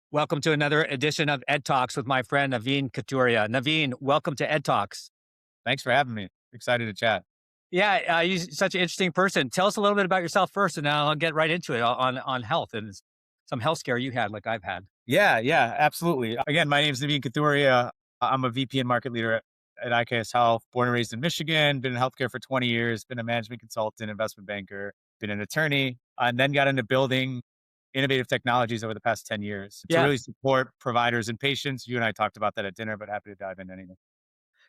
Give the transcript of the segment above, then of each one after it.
Welcome to another edition of EdTalks with my friend Naveen Kathuria. Naveen, welcome to EdTalks. Thanks for having me. Excited to chat. Yeah, you're such an interesting person. Tell us a little bit about yourself first, and then I'll get right into it on health and some health scare you had, like I've had. Yeah, absolutely. Again, my name is Naveen Kathuria. I'm a VP and market leader at IKS Health, born and raised in Michigan, been in healthcare for 20 years, been a management consultant, investment banker, been an attorney, and then got into building innovative technologies over the past 10 years to Yeah, really support providers and patients. You and I talked about that at dinner, but happy to dive in anything.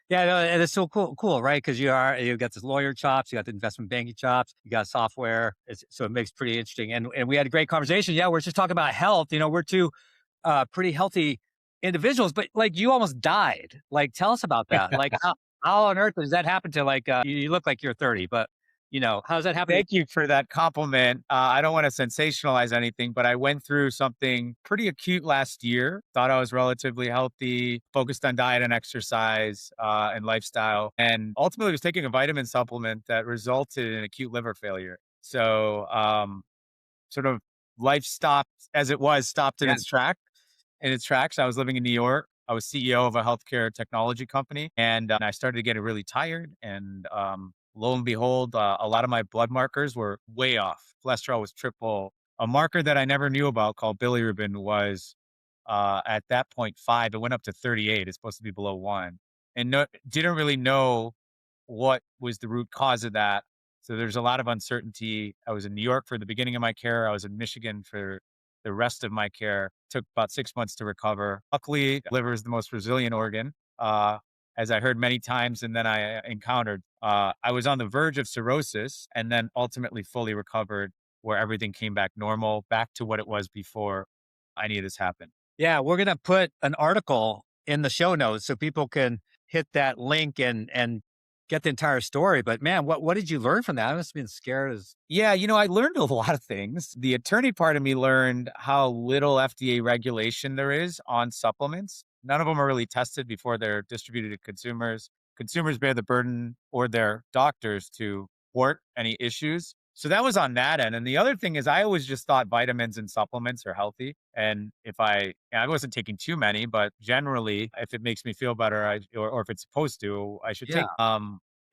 yeah, no, and it's so cool, right? Because you got this lawyer chops, you got the investment banking chops, you got software, so it makes pretty interesting. And we had a great conversation. Yeah, we're just talking about health. We're two pretty healthy individuals, but like you almost died. Like, tell us about that. Like, how on earth does that happen to you look like you're 30, but how does that happen? Thank you for that compliment. I don't want to sensationalize anything, but I went through something pretty acute last year. Thought I was relatively healthy, focused on diet and exercise and lifestyle, and ultimately was taking a vitamin supplement that resulted in acute liver failure. So, sort of life stopped as it was, stopped in Yeah. its tracks. I was living in New York. I was CEO of a healthcare technology company, and I started to get really tired. And lo and behold, a lot of my blood markers were way off. Cholesterol was triple. A marker that I never knew about called bilirubin was at that point 5. It went up to 38. It's supposed to be below 1, and didn't really know what was the root cause of that. So there's a lot of uncertainty. I was in New York for the beginning of my care. I was in Michigan for the rest of my care. Took about 6 months to recover. Luckily, liver is the most resilient organ, as I heard many times. And then I encountered, I was on the verge of cirrhosis and then ultimately fully recovered where everything came back normal, back to what it was before any of this happened. Yeah, we're gonna put an article in the show notes so people can hit that link and get the entire story. But man, what did you learn from that? I must have been scared as Yeah, I learned a lot of things. The attorney part of me learned how little FDA regulation there is on supplements. None of them are really tested before they're distributed to consumers. Consumers bear the burden or their doctors to report any issues. So that was on that end. And the other thing is I always just thought vitamins and supplements are healthy. And I wasn't taking too many, but generally if it makes me feel better, or if it's supposed to, I should yeah, take.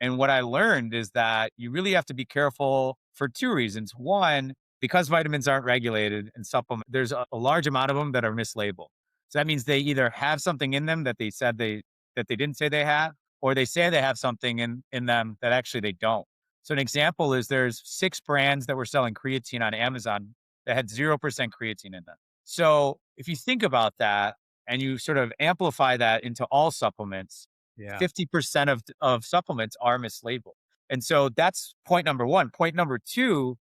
And what I learned is that you really have to be careful for two reasons. One, because vitamins aren't regulated and supplement, there's a large amount of them that are mislabeled. So that means they either have something in them that they didn't say they have, or they say they have something in them that actually they don't. So an example is there's 6 brands that were selling creatine on Amazon that had 0% creatine in them. So if you think about that and you sort of amplify that into all supplements, yeah, 50% of supplements are mislabeled. And so that's point number one. Point number two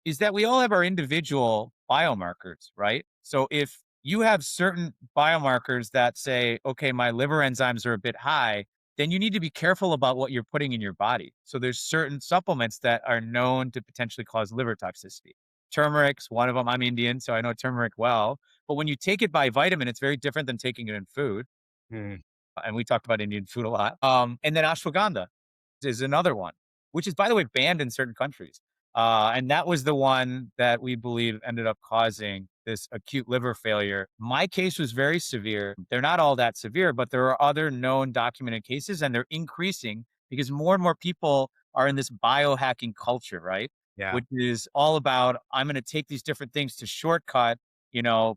is that we all have our individual biomarkers, right? So if you have certain biomarkers that say, okay, my liver enzymes are a bit high, then you need to be careful about what you're putting in your body. So there's certain supplements that are known to potentially cause liver toxicity. Turmeric's one of them. I'm Indian, so I know turmeric well. But when you take it by vitamin, it's very different than taking it in food, mm, and we talked about Indian food a lot. And then ashwagandha is another one, which is, by the way, banned in certain countries. And that was the one that we believe ended up causing this acute liver failure. My case was very severe. They're not all that severe, but there are other known documented cases, and they're increasing because more and more people are in this biohacking culture, right? yeah. Which is all about, I'm going to take these different things to shortcut,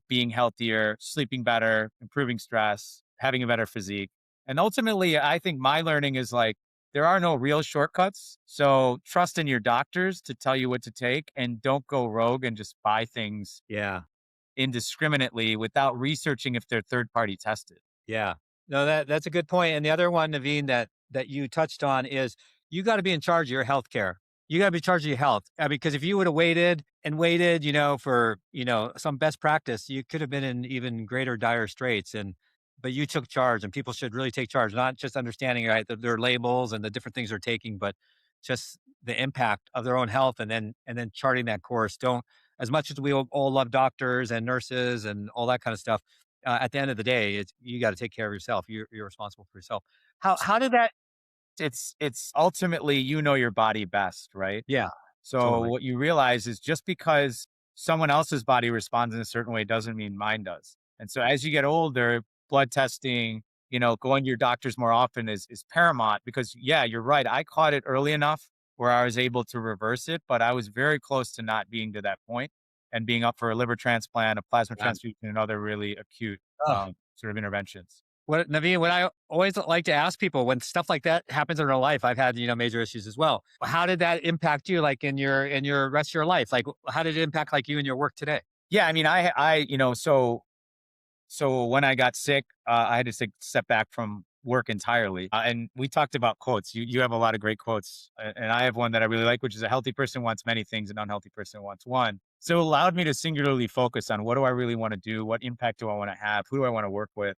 being healthier, sleeping better, improving stress, having a better physique. And ultimately, I think my learning is like, there are no real shortcuts. So trust in your doctors to tell you what to take and don't go rogue and just buy things Yeah. indiscriminately without researching if they're third party tested. Yeah. No, that's a good point. And the other one, Naveen, that you touched on is you got to be in charge of your health care. You got to be in charge of your health. Because if you would have waited and waited, for, some best practice, you could have been in even greater dire straits. But you took charge, and people should really take charge, not just understanding, right, their labels and the different things they're taking, but just the impact of their own health, and then charting that course. Don't, as much as we all love doctors and nurses and all that kind of stuff, at the end of the day, it's you got to take care of yourself. You're responsible for yourself. How did that? It's ultimately, your body best, right? Yeah, So totally. what you realize is just because someone else's body responds in a certain way doesn't mean mine does. And so as you get older, blood testing, going to your doctors more often is paramount because yeah, you're right. I caught it early enough where I was able to reverse it, but I was very close to not being to that point and being up for a liver transplant, a plasma Yeah. transfusion, and other really acute Oh, sort of interventions. what Naveen, what I always like to ask people when stuff like that happens in their life, I've had, major issues as well. How did that impact you like in your rest of your life? Like how did it impact like you in your work today? Yeah, I mean, so when I got sick, I had to take step back from work entirely. And we talked about quotes. You have a lot of great quotes, and I have one that I really like, which is a healthy person wants many things, an unhealthy person wants one. So it allowed me to singularly focus on what do I really want to do, what impact do I want to have, who do I want to work with,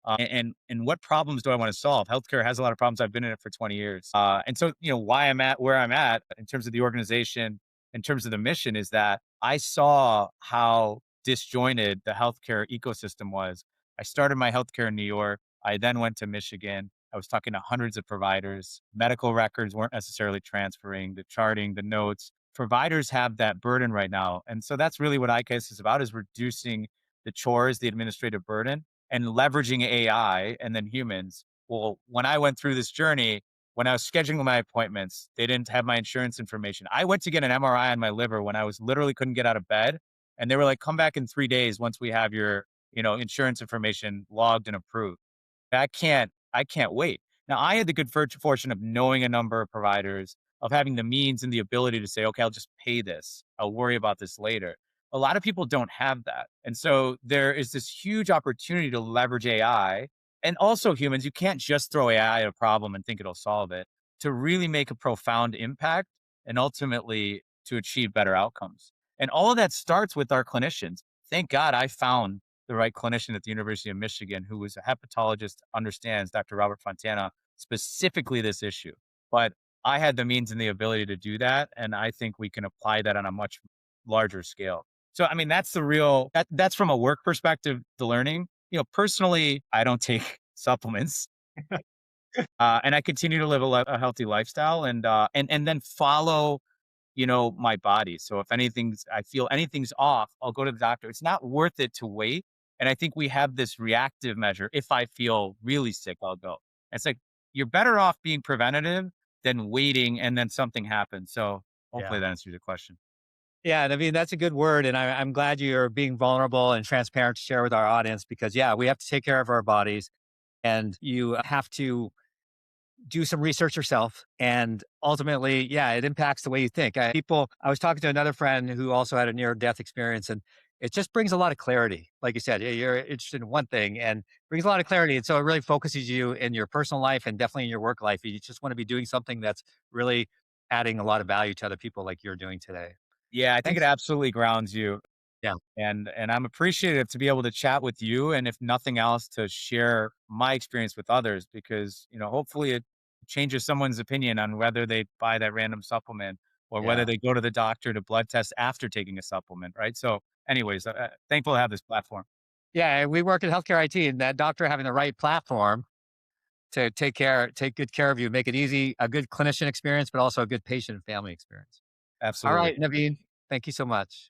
and what problems do I want to solve? Healthcare has a lot of problems. I've been in it for 20 years, and so why I'm at where I'm at in terms of the organization, in terms of the mission, is that I saw how disjointed the healthcare ecosystem was. I started my healthcare in New York. I then went to Michigan. I was talking to hundreds of providers. Medical records weren't necessarily transferring, the charting, the notes. Providers have that burden right now. And so that's really what IKS is about, is reducing the chores, the administrative burden, and leveraging AI and then humans. Well, when I went through this journey, when I was scheduling my appointments, they didn't have my insurance information. I went to get an MRI on my liver when I was literally couldn't get out of bed. And they were like, come back in 3 days once we have your, insurance information logged and approved. I can't wait. Now, I had the good fortune of knowing a number of providers, of having the means and the ability to say, okay, I'll just pay this. I'll worry about this later. A lot of people don't have that. And so there is this huge opportunity to leverage AI and also humans. You can't just throw AI at a problem and think it'll solve it, to really make a profound impact and ultimately to achieve better outcomes. And all of that starts with our clinicians. Thank God I found the right clinician at the University of Michigan who was a hepatologist, understands, Dr. Robert Fontana, specifically this issue. But I had the means and the ability to do that. And I think we can apply that on a much larger scale. So, I mean, that's that's from a work perspective, the learning. Personally, I don't take supplements. And I continue to live a healthy lifestyle and then follow my body. So if I feel anything's off, I'll go to the doctor. It's not worth it to wait. And I think we have this reactive measure. If I feel really sick, I'll go. It's like you're better off being preventative than waiting and then something happens. So hopefully Yeah. that answers your question. Yeah, and I mean that's a good word, and I'm glad you're being vulnerable and transparent to share with our audience because yeah, we have to take care of our bodies, and you have to do some research yourself. And ultimately, yeah, it impacts the way you think. I was talking to another friend who also had a near death experience, and it just brings a lot of clarity. Like you said, you're interested in one thing and brings a lot of clarity. And so it really focuses you in your personal life and definitely in your work life. You just want to be doing something that's really adding a lot of value to other people like you're doing today. Yeah, I think it Thanks. absolutely grounds you. Yeah. And I'm appreciative to be able to chat with you, and if nothing else, to share my experience with others because, hopefully it changes someone's opinion on whether they buy that random supplement or whether Yeah. they go to the doctor to blood test after taking a supplement, right? So anyways, thankful to have this platform. Yeah. We work in healthcare IT, and that doctor having the right platform to take good care of you, make it easy, a good clinician experience, but also a good patient and family experience. All Absolutely. right, Naveen. Thank you so much.